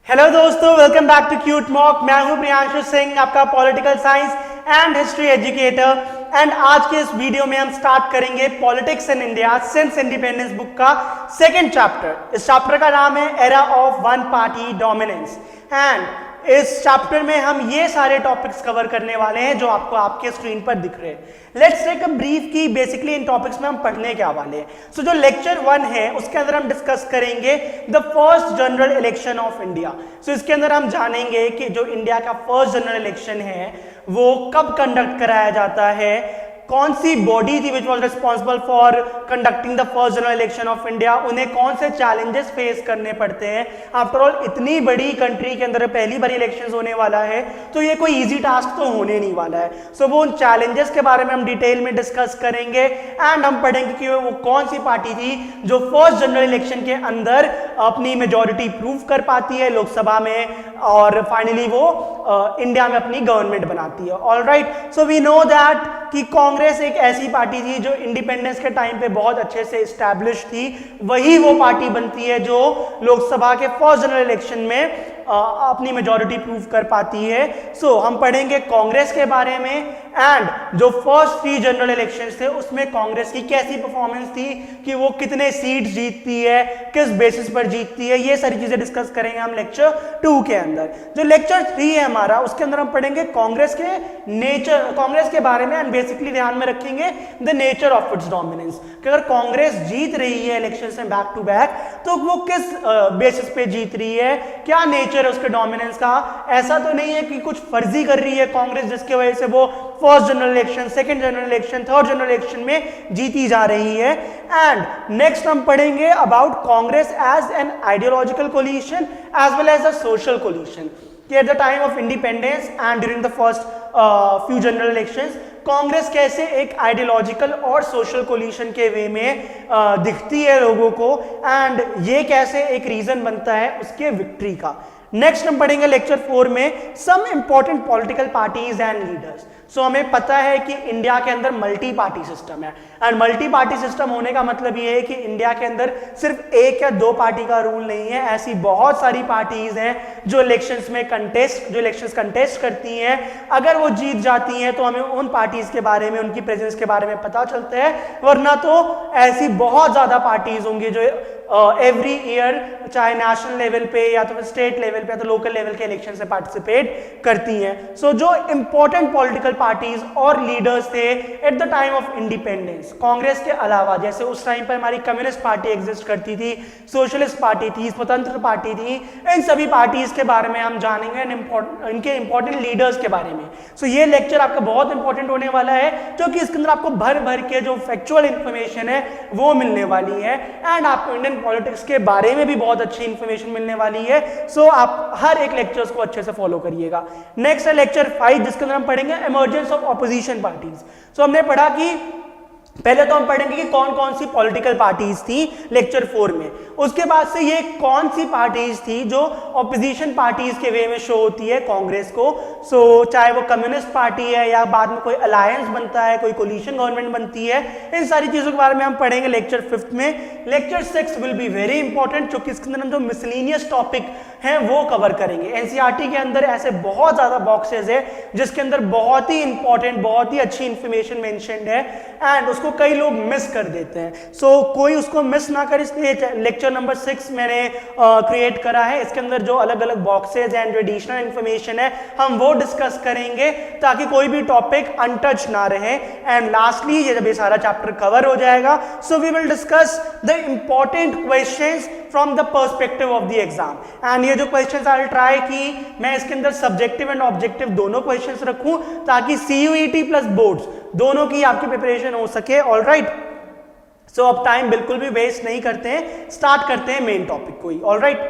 Hello दोस्तों, welcome back to cute mock. मैं हूं प्रियांशु सिंह, आपका political science and history educator. And आज के इस वीडियो में हम स्टार्ट करेंगे politics in India since independence book का सेकंड चैप्टर। इस चैप्टर का नाम है era of one party dominance. And इस चैप्टर में हम ये सारे टॉपिक्स कवर करने वाले हैं जो आपको आपके स्क्रीन पर दिख रहे हैं। लेट्स टेक अ ब्रीफ की बेसिकली इन टॉपिक्स में हम पढ़ने क्या वाले हैं। सो जो लेक्चर 1 है उसके अंदर हम डिस्कस करेंगे the first general election of India. So इसके अंदर हम जानेंगे कि जो इंडिया का फर्स्ट जनरल इलेक्शन है वो कब कंडक्ट कराया जाता है, कौन सी बॉडी थी which was responsible for conducting the first general election of India, उन्हें कौन से चैलेंजेस फेस करने पड़ते हैं। आफ्टर ऑल इतनी बड़ी कंट्री के अंदर पहली बार इलेक्शंस होने वाला है तो ये कोई इजी टास्क तो होने नहीं वाला है। सो वो उन चैलेंजेस के बारे में हम डिटेल में डिस्कस करेंगे एंड हम पढ़ेंगे कि वो कौन सी पार्टी थी जो फर्स्ट जनरल इलेक्शन के अंदर अपनी मेजॉरिटी प्रूव कर पाती है लोकसभा में और फाइनली वो इंडिया में अपनी गवर्नमेंट बनाती है। Alright, so we know that कि कांग्रेस एक ऐसी पार्टी थी जो इंडिपेंडेंस के टाइम पे बहुत अच्छे से एस्टैब्लिश थी। वही वो पार्टी बनती है जो लोकसभा के फर्स्ट जनरल इलेक्शन में अपनी मेजॉरिटी प्रूव कर पाती है। सो हम पढ़ेंगे कांग्रेस के बारे में एंड जो फर्स्ट 3 जनरल इलेक्शंस थे उसमें कांग्रेस की कैसी परफॉर्मेंस थी, कि वो कितने सीट्स जीतती है, किस बेसिस पर जीतती है, ये सारी चीजें डिस्कस करेंगे हम लेक्चर 2 के अंदर। जो लेक्चर 3 है हमारा उसके अंदर हम पढ़ेंगे कांग्रेस के नेचर, कांग्रेस के बारे में एंड बेसिकली ध्यान में रखेंगे the nature of its dominance, कि अगर कांग्रेस जीत रही है इलेक्शन में बैक टू बैक तो वो किस बेसिस पे जीत रही है, क्या नेचर है उसके डोमिनेंस का। ऐसा तो नहीं है कि कुछ फर्जी कर रही है कांग्रेस जिसकी वजह से वो first general election, second general election, third general election में जीती जा रही है। एंड नेक्स्ट हम पढ़ेंगे about Congress as an ideological coalition as well as a social coalition, कि at the time of independence and during the first few general elections Congress कैसे एक आइडियोलॉजिकल और सोशल कोलिशन के वे में दिखती है लोगों को एंड ये कैसे एक रीजन बनता है उसके विक्ट्री का। नेक्स्ट हम पढ़ेंगे लेक्चर 4 में some important political parties and leaders. So हमें पता है कि इंडिया के अंदर मल्टी पार्टी सिस्टम है एंड मल्टी पार्टी सिस्टम होने का मतलब ये है कि इंडिया के अंदर सिर्फ 1 या 2 पार्टी का रूल नहीं है। ऐसी बहुत सारी पार्टीज हैं जो इलेक्शंस कंटेस्ट करती हैं। अगर वो जीत जाती हैं तो हमें उन पार्टीज के बारे में, उनकी प्रेजेंस के बारे में पता चलता है, वरना तो ऐसी बहुत ज्यादा पार्टीज होंगी जो एवरी ईयर चाहे नेशनल लेवल पे या तो स्टेट लेवल पे या तो लोकल लेवल के इलेक्शन से पार्टिसिपेट करती हैं। सो जो इंपॉर्टेंट पॉलिटिकल पार्टीज और लीडर्स थे eight the time of independence, Congress के अलावा जैसे उस टाइम पर हमारी कम्युनिस्ट पार्टी एग्जिस्ट करती थी, सोशलिस्ट पार्टी थी, स्वतंत्र पार्टी थी, इन सभी पार्टीज के बारे में हम जानेंगे, इनके इंपॉर्टेंट लीडर्स के बारे में। सो ये लेक्चर आपका बहुत इंपॉर्टेंट होने वाला है क्योंकि इसके अंदर आपको भर भर के जो फैक्चुअल इंफॉर्मेशन है वो मिलने वाली है एंड आपको इंडियन पॉलिटिक्स के बारे में भी बहुत अच्छी इंफॉर्मेशन मिलने वाली है। सो आप हर एक लेक्चर्स को अच्छे से फॉलो करिएगा। नेक्स्ट है लेक्चर 5 जिसके अंदर हम पढ़ेंगे इमर्जेंस ऑफ ऑपोजिशन पार्टीज। सो हमने पढ़ा कि पहले तो हम पढ़ेंगे कि कौन कौन सी पॉलिटिकल पार्टीज थी लेक्चर 4 में, उसके बाद से ये कौन सी पार्टीज थी जो ऑपोजिशन पार्टीज के वे में शो होती है कांग्रेस को। सो चाहे वो कम्युनिस्ट पार्टी है या बाद में कोई अलायंस बनता है, कोई कोलिशन गवर्नमेंट बनती है, इन सारी चीजों के बारे में हम पढ़ेंगे लेक्चर 5 में। Lecture 6 will be very important क्योंकि इसके अंदर हम जो मिसलेनियस टॉपिक हैं वो कवर करेंगे। एनसीईआरटी के अंदर ऐसे बहुत ज्यादा बॉक्सेस है जिसके अंदर बहुत ही इंपॉर्टेंट, बहुत ही अच्छी इंफॉर्मेशन मेंशन्ड है एंड उसको कई लोग मिस कर देते हैं। सो कोई उसको मिस ना करे इसलिए लेक्चर नंबर 6 मैंने क्रिएट करा है। इसके अंदर जो अलग अलग बॉक्सेस एंड एडिशनल इंफॉर्मेशन है हम वो डिस्कस करेंगे ताकि कोई भी टॉपिक अनटच ना रहे। एंड लास्टली जब ये सारा चैप्टर कवर हो जाएगा so we will discuss the important questions from the perspective of the exam. And ये जो क्वेश्चंस आई विल ट्राई कि मैं इसके अंदर सब्जेक्टिव एंड ऑब्जेक्टिव दोनों क्वेश्चंस रखूं ताकि सीयूईटी प्लस बोर्ड्स दोनों की आपकी प्रिपरेशन हो सके। ऑलराइट, सो अब टाइम बिल्कुल भी वेस्ट नहीं करते हैं, स्टार्ट करते हैं मेन टॉपिक को ही। ऑलराइट,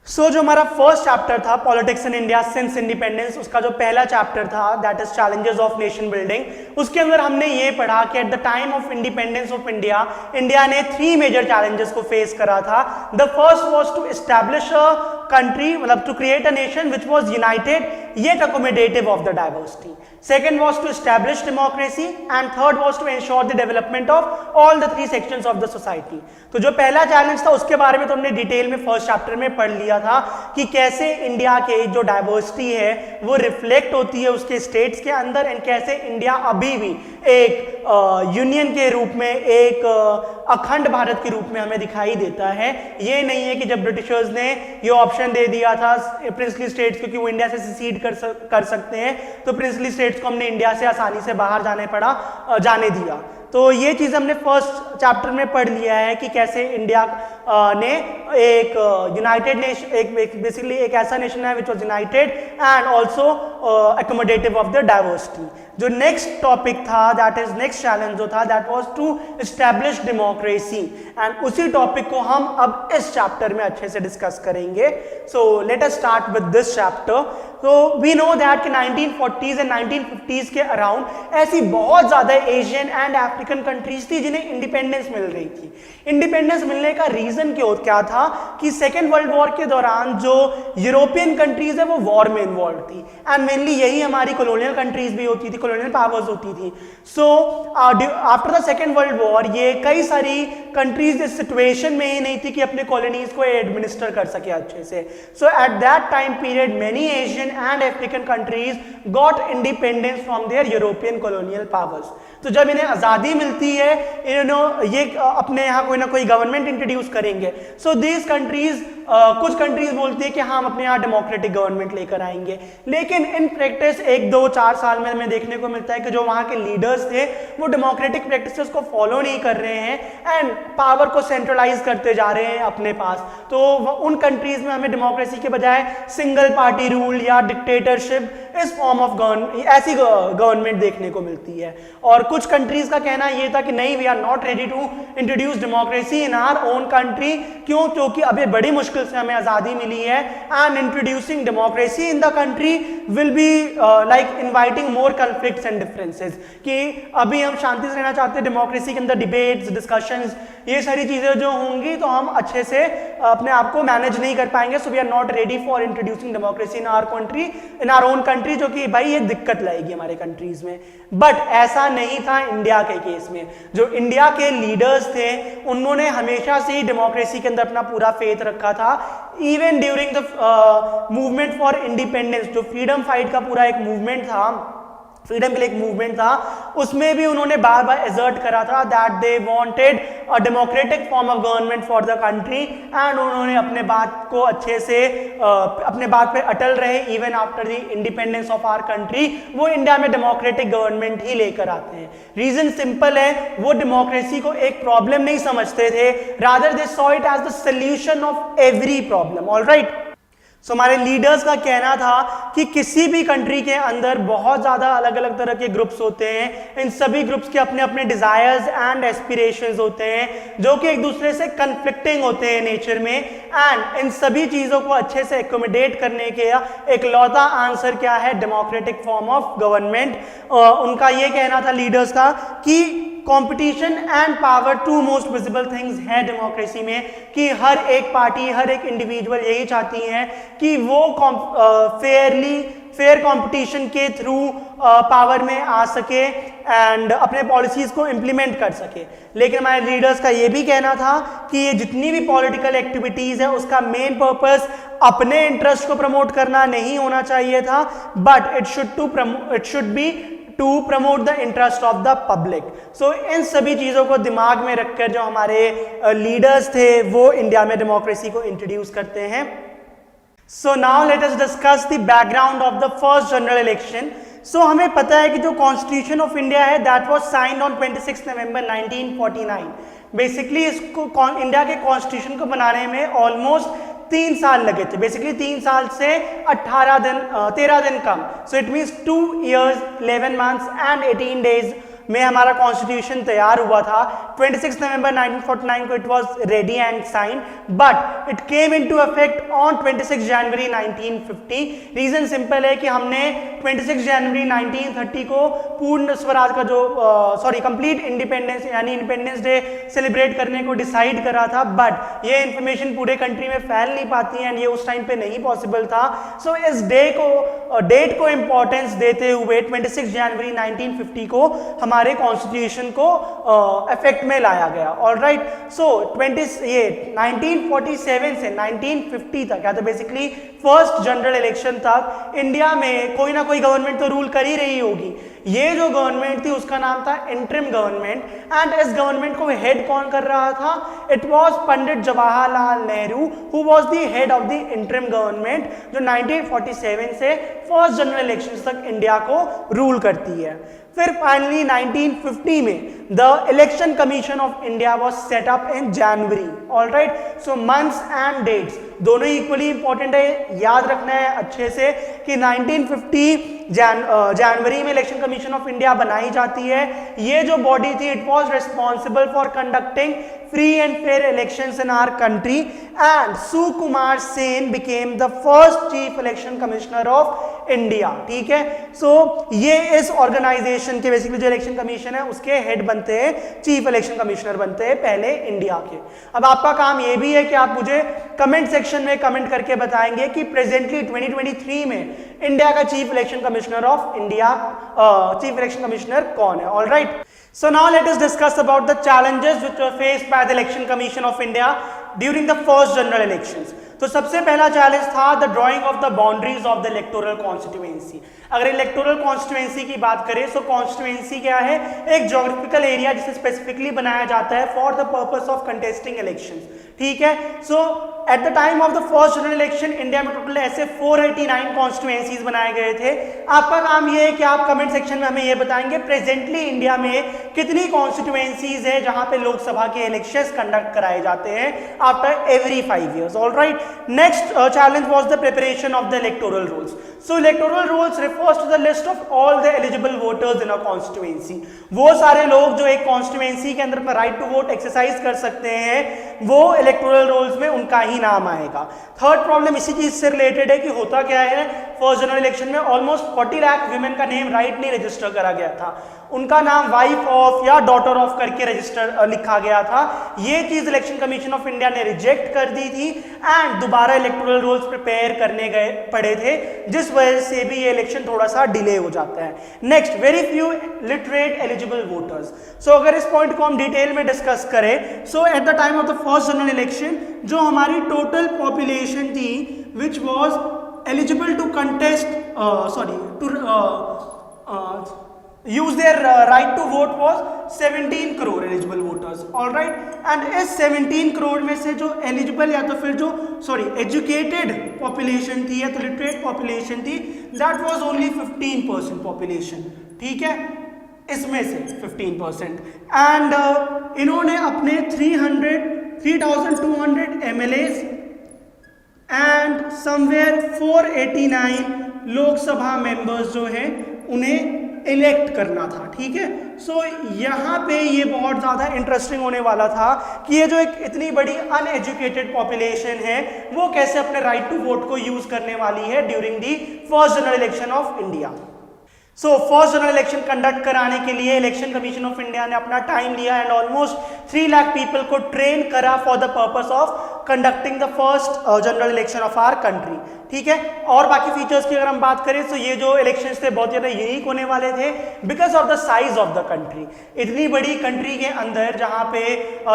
सो जो हमारा फर्स्ट चैप्टर था politics in India since independence, उसका जो पहला चैप्टर था that is challenges of nation building, उसके अंदर हमने ये पढ़ा कि at the time of independence of India, India ने 3 मेजर चैलेंजेस को फेस करा था। The first was to establish a country, मतलब to create a nation which was united yet accommodative of the diversity. Second was to establish democracy and third was to ensure the development of all the 3 sections of the society. तो जो पहला challenge था उसके बारे में तो हमने detail में फर्स्ट चैप्टर में पढ़ लिया। दिया था कि कैसे इंडिया के जो डाइवर्सिटी है वो रिफ्लेक्ट होती है उसके स्टेट्स के अंदर, एंड कैसे इंडिया अभी भी एक यूनियन के रूप में, एक अखंड भारत के रूप में हमें दिखाई देता है। ये नहीं है कि जब ब्रिटिशर्स ने ये ऑप्शन दे दिया था प्रिंसली स्टेट्स, क्योंकि वो इंडिया से सिसीड कर सकते हैं, तो प्रिंसली स्टेट्स को हमने इंडिया से आसानी से बाहर जाने दिया। तो ये चीज़ हमने फर्स्ट चैप्टर में पढ़ लिया है कि कैसे इंडिया ने एक यूनाइटेड नेशन, एक बेसिकली एक ऐसा नेशन है which was united and also accommodative of the diversity. जो नेक्स्ट टॉपिक था, दैट इज नेक्स्ट चैलेंज जो था, that was to establish democracy, and उसी टॉपिक को हम अब इस चैप्टर में अच्छे से डिस्कस करेंगे। So let us start with this chapter. तो वी नो दैट कि 1940s एंड 1950s के अराउंड ऐसी बहुत ज्यादा एशियन एंड अफ्रीकन कंट्रीज थी जिन्हें इंडिपेंडेंस मिल रही थी। इंडिपेंडेंस मिलने का रीजन क्या था कि सेकेंड वर्ल्ड वॉर के दौरान जो यूरोपियन कंट्रीज है वो वॉर में इन्वॉल्व थी, एंड मेनली यही हमारी कॉलोनियल कंट्रीज भी होती थी, कॉलोनियल पावर्स होती थी। So after the second world war ये कई सारी कंट्रीज इस सिचुएशन में ही नहीं थी कि अपने कॉलोनीज को एडमिनिस्टर कर सके अच्छे से। So at that time period many Asian and African countries got independence from their European colonial powers। तो जब इन्हें आज़ादी मिलती है, ये अपने यहाँ कोई ना कोई गवर्नमेंट इंट्रोड्यूस करेंगे। सो दीज कंट्रीज, कुछ कंट्रीज बोलती है कि हम अपने यहाँ डेमोक्रेटिक गवर्नमेंट लेकर आएंगे, लेकिन इन प्रैक्टिस 1-2-4 साल में हमें देखने को मिलता है कि जो वहाँ के लीडर्स थे वो डेमोक्रेटिक प्रैक्टिसेस को फॉलो नहीं कर रहे हैं एंड पावर को सेंट्रलाइज करते जा रहे हैं अपने पास। तो उन कंट्रीज में हमें डेमोक्रेसी के बजाय सिंगल पार्टी रूल या डिक्टेटरशिप इस फॉर्म ऑफ ऐसी गवर्नमेंट देखने को मिलती है। और कुछ कंट्रीज का कहना ये था कि नहीं, we are not ready to introduce democracy in our own country. क्यों? क्योंकि अभी बड़ी मुश्किल से हमें आजादी मिली है, and introducing democracy in the country will be like inviting more conflicts and differences, कि अभी हम शांति से रहना चाहते हैं, डेमोक्रेसी के अंदर डिबेट्स, डिस्कशंस, ये सारी चीजें जो होंगी तो हम अच्छे से अपने आप को मैनेज नहीं कर पाएंगे। So we are not ready for introducing democracy in our country, in our own country, जो कि भाई एक दिक्कत लाएगी हमारे कंट्रीज में। बट ऐसा नहीं था इंडिया के केस में। जो इंडिया के लीडर्स थे उन्होंने हमेशा से ही डेमोक्रेसी के अंदर अपना पूरा फेथ रखा था। Even during the movement for independence, जो फ्रीडम फाइट का पूरा एक मूवमेंट था, फ्रीडम के लिए एक मूवमेंट था, उसमें भी उन्होंने बार बार एसर्ट करा था that they wanted a democratic form of government for the country, and उन्होंने अपने बात को अच्छे से अपने बात पे अटल रहे। Even after the independence of our country वो इंडिया में डेमोक्रेटिक गवर्नमेंट ही लेकर आते हैं। रीजन सिंपल है, वो डेमोक्रेसी को एक प्रॉब्लम नहीं समझते थे, rather they saw it as the solution of every problem. Alright, so हमारे लीडर्स का कहना था कि किसी भी कंट्री के अंदर बहुत ज़्यादा अलग अलग तरह के ग्रुप्स होते हैं, इन सभी ग्रुप्स के अपने अपने डिज़ायर्स एंड एस्पिरेशंस होते हैं जो कि एक दूसरे से कन्फ्लिक्टिंग होते हैं नेचर में, एंड इन सभी चीज़ों को अच्छे से एकोमोडेट करने के एक लौता आंसर क्या है? Democratic form of government. उनका ये कहना था लीडर्स का कि competition and power to most visible things है डेमोक्रेसी में, कि हर एक पार्टी, हर एक इंडिविजुअल यही चाहती हैं कि वो फेयर कंपटीशन के थ्रू पावर में आ सके एंड अपने पॉलिसीज को इम्प्लीमेंट कर सके। लेकिन हमारे लीडर्स का ये भी कहना था कि ये जितनी भी पॉलिटिकल एक्टिविटीज है उसका मेन पर्पस अपने इंटरेस्ट को प्रमोट करना नहीं होना चाहिए था, but it should be to promote the interest of the public. So इन सभी चीज़ों को दिमाग में रखकर जो हमारे लीडर्स थे वो इंडिया में डेमोक्रेसी को इंट्रोड्यूस करते हैं। So now let us discuss the background of the first general election. So हमें पता है कि जो कॉन्स्टिट्यूशन ऑफ इंडिया है that was signed on 26 November 1949। Basically इसको इंडिया के कॉन्स्टिट्यूशन को बनाने में ऑलमोस्ट 3 साल लगे थे। बेसिकली 3 साल से 13 दिन कम। So it means 2 years 11 months and 18 days में हमारा कॉन्स्टिट्यूशन तैयार हुआ था। 26 नवंबर 1949 को it was ready and sign, but it came into effect on 26 January 1950। Reason simple है कि हमने 26 जनवरी 1930 को पूर्ण स्वराज का जो कंप्लीट इंडिपेंडेंस यानी इंडिपेंडेंस डे सेलिब्रेट करने को डिसाइड करा था, बट ये इंफॉर्मेशन पूरे कंट्री में फैल नहीं पाती एंड ये उस टाइम पे नहीं पॉसिबल था। सो इस डेट को इंपॉर्टेंस देते हुए 26 जनवरी 1950 को हमारा हमारे कॉन्स्टिट्यूशन को इफेक्ट में लाया गया। ऑलराइट, सो 1947 से 1950 तक या तो बेसिकली फर्स्ट जनरल इलेक्शन तक इंडिया में कोई ना कोई गवर्नमेंट तो रूल कर ही रही होगी। ये जो गवर्नमेंट थी उसका नाम था इंटरिम गवर्नमेंट, एंड इस गवर्नमेंट को हेड कौन कर रहा था? It was Pandit Jawaharlal Nehru who was the head of the interim government, जो 1947 से फर्स्ट जनरल इलेक्शन तक इंडिया को रूल करती है। फिर फाइनली 1950 में the election commission of India was set up in January. Alright, so months and dates दोनों equally important है, याद रखना है अच्छे से कि 1950 जनवरी में इलेक्शन कमीशन ऑफ इंडिया बनाई जाती है। ये जो बॉडी थी it was responsible for conducting free and fair elections in our country, and Sukumar Sen became the first chief election commissioner of India। ठीक है, सो ये इस ऑर्गेनाइजेशन के बेसिकली जो इलेक्शन कमीशन है उसके हेड बनते हैं, चीफ इलेक्शन कमिश्नर बनते हैं पहले इंडिया के। अब आपका काम ये भी है कि आप मुझे कमेंट सेक्शन में कमेंट करके बताएंगे कि प्रेजेंटली 2023 में इंडिया का chief election commissioner of India, chief election commissioner कौन है। Alright, so now let us discuss about the challenges which were faced by the Election Commission of India during the first general elections। तो सबसे पहला challenge था the drying of the boundaries of the electoral constituency. अगर electoral constituency की बात करें तो constituency क्या है? एक ज्योग्राफिकल एरिया जिसे स्पेसिफिकली बनाया जाता है for the purpose of contesting elections. ठीक है, so at the time of the first general election India में टोटल ऐसे 489 कॉन्स्टिट्यूएंसीज बनाए गए थे। आपका काम ये है कि आप कमेंट सेक्शन में हमें ये बताएंगे प्रेजेंटली इंडिया में कितनी कॉन्स्टिट्यूएंसीज है जहां पे लोकसभा के इलेक्शंस कंडक्ट कराए जाते हैं after every 5 years। Alright, next challenge was the preparation of the electoral rolls। So electoral rolls refers to the list of all the eligible voters in a constituency। वो सारे लोग जो एक constituency के अंदर राइट टू वोट एक्सरसाइज कर सकते हैं वो इलेक्टोरल रोल्स में उनका ही नाम आएगा। थर्ड प्रॉब्लम इसी चीज से रिलेटेड है कि होता क्या है, फर्स्ट जनरल इलेक्शन में ऑलमोस्ट 40 लाख वुमेन का नेम राइट नहीं रजिस्टर करा गया था, उनका नाम वाइफ ऑफ या डॉटर ऑफ करके रजिस्टर लिखा गया था। ये चीज इलेक्शन कमीशन ऑफ इंडिया ने रिजेक्ट कर दी थी एंड दोबारा इलेक्टोरल रोल्स प्रिपेयर करने गए पड़े थे, जिस वजह से भी ये इलेक्शन थोड़ा सा डिले हो जाता है। Next, very few literate eligible voters. So अगर इस पॉइंट को हम डिटेल में डिस्कस करें, so at the time of the first general election जो हमारी टोटल पॉपुलेशन थी which was eligible to contest use their right to vote was 17 crore eligible voters। all right, and इस 17 crore में से जो eligible या तो फिर जो educated population थी या तो literate population थी that was only 15% population। ठीक है, इसमें से 15% and इन्होंने अपने 3200 MLAs and somewhere 489 Lok Sabha members जो हैं उन्हें इलेक्ट करना था। ठीक है, सो यहाँ पे ये बहुत ज़्यादा इंटरेस्टिंग होने वाला था कि ये जो एक इतनी बड़ी अनएजुकेटेड पॉपुलेशन है वो कैसे अपने राइट टू वोट को यूज करने वाली है during the first general election of India. So first general election conduct कराने के लिए इलेक्शन कमीशन ऑफ इंडिया ने अपना टाइम लिया एंड ऑलमोस्ट 3 लाख पीपल को ट्रेन करा for the purpose of conducting the first general election of our country. ठीक है, और बाकी फीचर्स की अगर हम बात करें तो ये जो इलेक्शंस थे बहुत ज़्यादा यूनिक होने वाले थे because of the size of the country. इतनी बड़ी कंट्री के अंदर जहाँ पे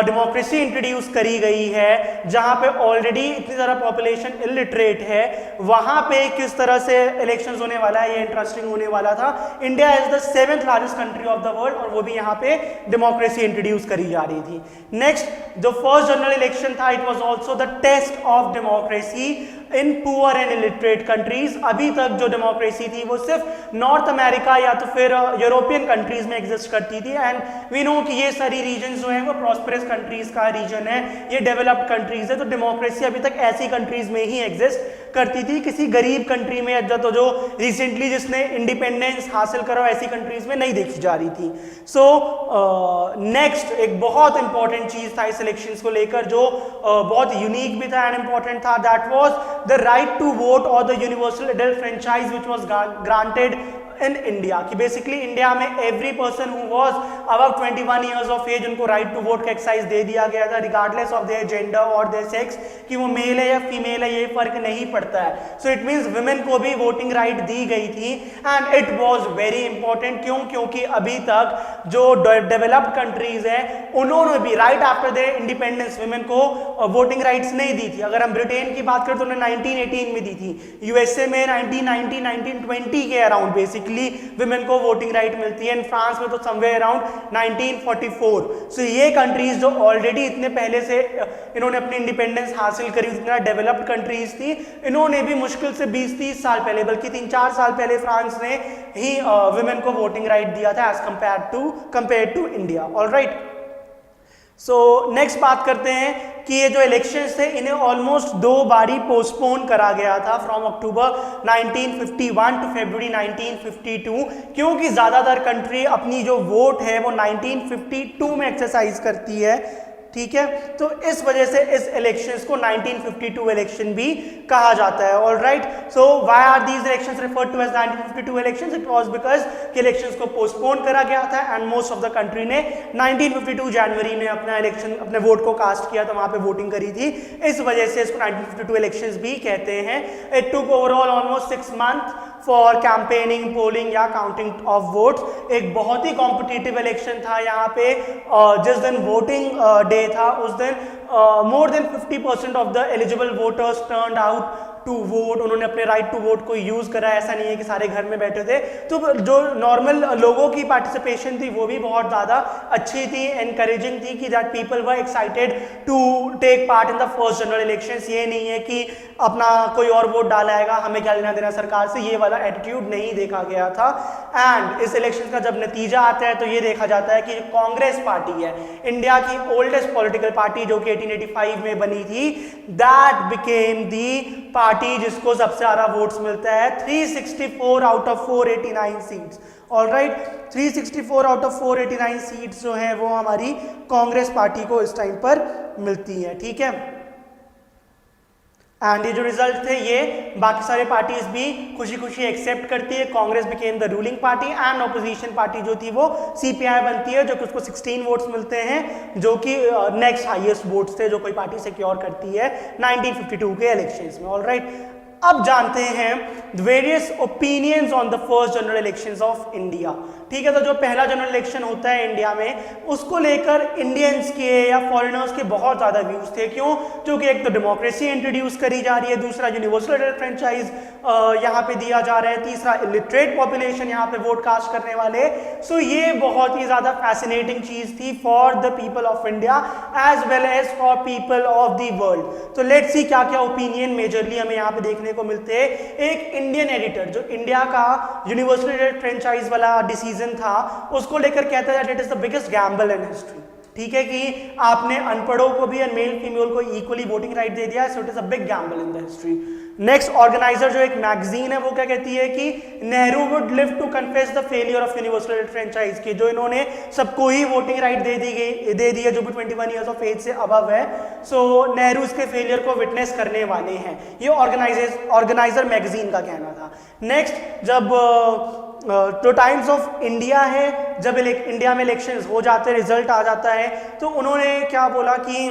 डेमोक्रेसी इंट्रोड्यूस करी गई है, जहाँ पे ऑलरेडी इतनी ज़्यादा पॉपुलेशन इलिटरेट है, वहाँ पे किस तरह से इलेक्शंस होने वाला है ये इंटरेस्टिंग होने वाला था। India is the 7th largest country of the world और वो भी यहाँ पे डेमोक्रेसी इंट्रोड्यूस करी जा रही थी। नेक्स्ट, जो फर्स्ट जनरल इलेक्शन था it was also the test of democracy in poor and illiterate countries. अभी तक जो डेमोक्रेसी थी वो सिर्फ नॉर्थ अमेरिका या तो फिर यूरोपियन कंट्रीज में एग्जिस्ट करती थी एंड वी नो कि ये सारी रीजन जो है वो प्रॉस्परस कंट्रीज का रीजन है, ये डेवलप्ड कंट्रीज है, तो डेमोक्रेसी अभी तक ऐसी कंट्रीज में ही एग्जिस्ट करती थी, किसी गरीब कंट्री में तो जो रिसेंटली जिसने इंडिपेंडेंस हासिल करा ऐसी कंट्रीज में नहीं देखी जा रही थी। सो नेक्स्ट एक बहुत इंपॉर्टेंट चीज था इस इलेक्शंस को लेकर जो बहुत यूनिक भी था एंड इंपॉर्टेंट था, that was the right to vote और the universal adult franchise which was granted in India कि बेसिकली इंडिया में every person who was above 21 years of age उनको राइट टू वोट का exercise दे दिया गया था, रिगार्डलेस ऑफ देयर जेंडर और देयर सेक्स, कि वो मेल है या फीमेल है ये फर्क नहीं पड़ता है। सो इट मींस वुमेन को भी वोटिंग राइट दी गई थी and it was very important. क्यों? क्योंकि अभी तक जो डेवलप्ड कंट्रीज हैं उन्होंने भी right after their independence women को वोटिंग राइट्स नहीं दी थी। अगर हम ब्रिटेन की बात करें तो उन्होंने 1918 में दी थी, यूएसए में 1990 1920 के अराउंड बेसिकली वुमेन को वोटिंग राइट मिलती है, फ्रांस में तो समवेयर अराउंड 1944। सो ये कंट्रीज जो ऑलरेडी इतने पहले से इन्होंने अपनी इंडिपेंडेंस हासिल करी, इतना डेवलप्ड कंट्रीज थी, इन्होंने भी मुश्किल से 20-30 साल पहले बल्कि 3-4 साल पहले फ्रांस ने ही वुमेन को वोटिंग राइट दिया था as compared to India. Alright, so next बात करते हैं कि ये जो इलेक्शंस थे इन्हें ऑलमोस्ट 2 बारी पोस्टपोन करा गया था फ्रॉम अक्टूबर 1951 टू फरवरी 1952, क्योंकि ज्यादातर कंट्री अपनी जो वोट है वो 1952 में एक्सरसाइज करती है। ठीक है, तो इस वजह से इस इलेक्शंस को 1952 इलेक्शन भी कहा जाता है। Alright, so why are these elections referred to as 1952 elections? It was because कि इलेक्शंस को पोस्टपोन करा गया था and most of the country ने 1952 जनवरी में अपना इलेक्शन अपने वोट को कास्ट किया था, वहां पे वोटिंग करी थी, इस वजह से इसको 1952 इलेक्शंस भी कहते हैं। It took overall almost 6 month for campaigning, polling या काउंटिंग ऑफ वोट्स। एक बहुत ही कॉम्पिटिटिव इलेक्शन था यहाँ पे। जिस दिन वोटिंग डे था उस दिन more than 50% of the eligible voters turned out to vote, उन्होंने अपने राइट टू वोट को यूज करा। ऐसा नहीं है कि सारे घर में बैठे थे, तो जो नॉर्मल लोगों की पार्टिसिपेशन थी वो भी बहुत ज्यादा अच्छी थी, एनकरेजिंग थी कि that people were excited to take part in the first general elections. ये नहीं है कि अपना कोई और वोट डालेगा, हमें क्या लेना देना सरकार से, ये वाला एटीट्यूड नहीं देखा गया था। एंड इस इलेक्शन का जब नतीजा आता है तो ये देखा जाता है कि कांग्रेस पार्टी है, इंडिया की ओल्डेस्ट पॉलिटिकल पार्टी जो कि 1885 में बनी थी, दैट बिकेम दी पार्टी जिसको सबसे ज्यादा वोट्स मिलता है, 364 out of 489 seats. Alright, 364 out of 489 seats जो है वो हमारी कांग्रेस पार्टी को इस टाइम पर मिलती है। ठीक है, एंड ये जो रिजल्ट थे ये बाकी सारे पार्टीज भी खुशी खुशी एक्सेप्ट करती है। Congress became the ruling party and opposition party जो थी वो सीपीआई बनती है, जो कि उसको 16 वोट्स मिलते हैं, जो कि नेक्स्ट हाईएस्ट वोट्स थे जो कोई पार्टी सिक्योर करती है 1952 के इलेक्शंस में। ऑलराइट, अब जानते हैं various opinions on the first general elections of India. ठीक है, तो जो पहला जनरल इलेक्शन होता है इंडिया में उसको लेकर इंडियंस के या फॉरेनर्स के बहुत ज्यादा व्यूज थे। क्यों? क्योंकि एक तो डेमोक्रेसी इंट्रोड्यूस करी जा रही है, दूसरा यूनिवर्सल फ्रेंचाइज यहाँ पे दिया जा रहा है, तीसरा इलिटरेट पॉपुलेशन यहाँ पे वोट कास्ट करने वाले। सो ये बहुत ही ज्यादा फैसिनेटिंग चीज थी for the people of India as well as for people of the world. तो लेट्स सी क्या क्या ओपिनियन मेजरली हमें यहाँ पे देखने को मिलते हैं। एक इंडियन एडिटर जो इंडिया का यूनिवर्सल फ्रेंचाइज वाला डिसीजन था उसको लेकर कहता है that it is the biggest gamble in history. ठीक है, कि आपने अनपढ़ों को भी मेल फीमेल को इक्वली वोटिंग राइट दे दिया, so it is a big gamble in the history. Next, organiser जो एक मैगजीन है वो क्या कहती है कि Nehru would live to confess the failure of universal franchise, की जो इन्होंने सबको ही वोटिंग राइट दे दी है जो भी 21 ईयर्स ऑफ एज से अबव है। सो नेहरू इसके फेलियर को विटनेस करने वाले हैं, ये ऑर्गेनाइजर मैगजीन का कहना था। नेक्स्ट, जब तो टाइम्स ऑफ इंडिया है, जब इंडिया में इलेक्शंस हो जाते हैं, रिजल्ट आ जाता है, तो उन्होंने क्या बोला कि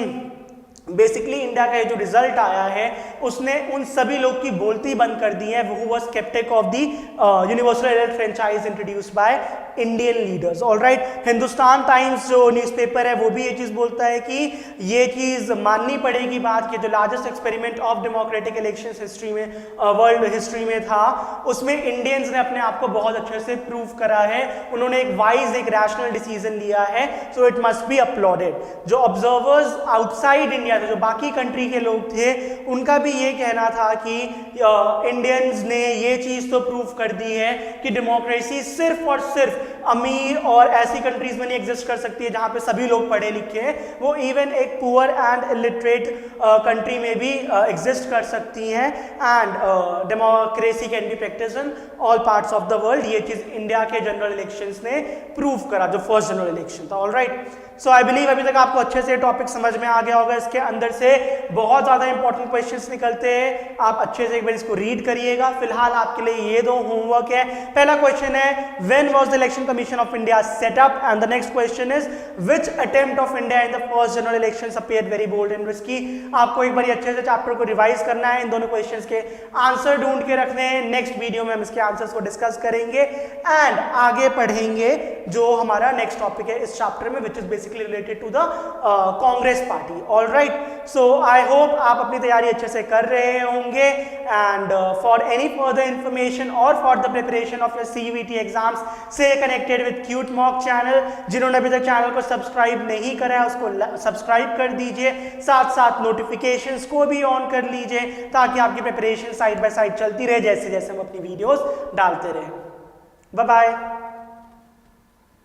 बेसिकली इंडिया का जो रिजल्ट आया है उसने उन सभी लोग की बोलती बंद कर दी है who was sceptic of the universal franchise introduced by Indian leaders. Alright, Hindustan Times जो न्यूज़पेपर है वो भी ये चीज बोलता है कि ये चीज माननी पड़ेगी बात कि जो largest experiment of democratic elections history में वर्ल्ड हिस्ट्री में था उसमें इंडियंस ने अपने आप को बहुत अच्छे से प्रूव करा है, उन्होंने एक वाइज एक रैशनल डिसीजन लिया है, so it must be uploaded. जो ऑब्जर्वर्स आउटसाइड इंडिया थे, जो बाकी कंट्री के लोग थे, उनका भी ये कहना था कि इंडियंस ने ये चीज तो प्रूव कर दी है कि डेमोक्रेसी सिर्फ और सिर्फ अमीर और ऐसी कंट्रीज में नहीं एग्जिस्ट कर सकती है जहां पे सभी लोग पढ़े लिखे हैं, वो इवन एक पुअर एंड इलिटरेट कंट्री में भी एग्जिस्ट कर सकती हैं। And democracy can be practice in all parts of the world. ये चीज इंडिया के जनरल इलेक्शंस ने प्रूव करा, जो फर्स्ट जनरल इलेक्शन था। ऑलराइट, सो आई बिलीव अभी तक आपको अच्छे से टॉपिक समझ में आ गया होगा। इसके अंदर से बहुत ज्यादा इंपॉर्टेंट क्वेश्चंस निकलते हैं, आप अच्छे से एक बार इसको रीड करिएगा। फिलहाल आपके लिए ये दो होमवर्क है। पहला क्वेश्चन है when was the election commission of India set up, and the next question is which attempt of India in the first general elections appeared very bold and risky. आपको एक बार अच्छे से चैप्टर को revise करना है, इन दोनों questions के answer ढूंढ के रखने हैं। नेक्स्ट वीडियो में हम इसके आंसर्स को डिस्कस करेंगे एंड आगे पढ़ेंगे जो हमारा नेक्स्ट टॉपिक है इस चैप्टर में, which is basically related to the Congress party. Alright, so I hope आप अपनी तैयारी अच्छे से कर रहे होंगे। And for any further information और for the preparation of your CUET exams, से connected with CUET mock channel. जिन्होंने अभी तक चैनल को सब्सक्राइब नहीं करा है उसको सब्सक्राइब कर दीजिए, साथ साथ नोटिफिकेशंस को भी ऑन कर लीजिए ताकि आपकी प्रिपरेशन साइड बाय साइड चलती रहे जैसे जैसे हम अपनी वीडियोस डालते रहे। Bye bye.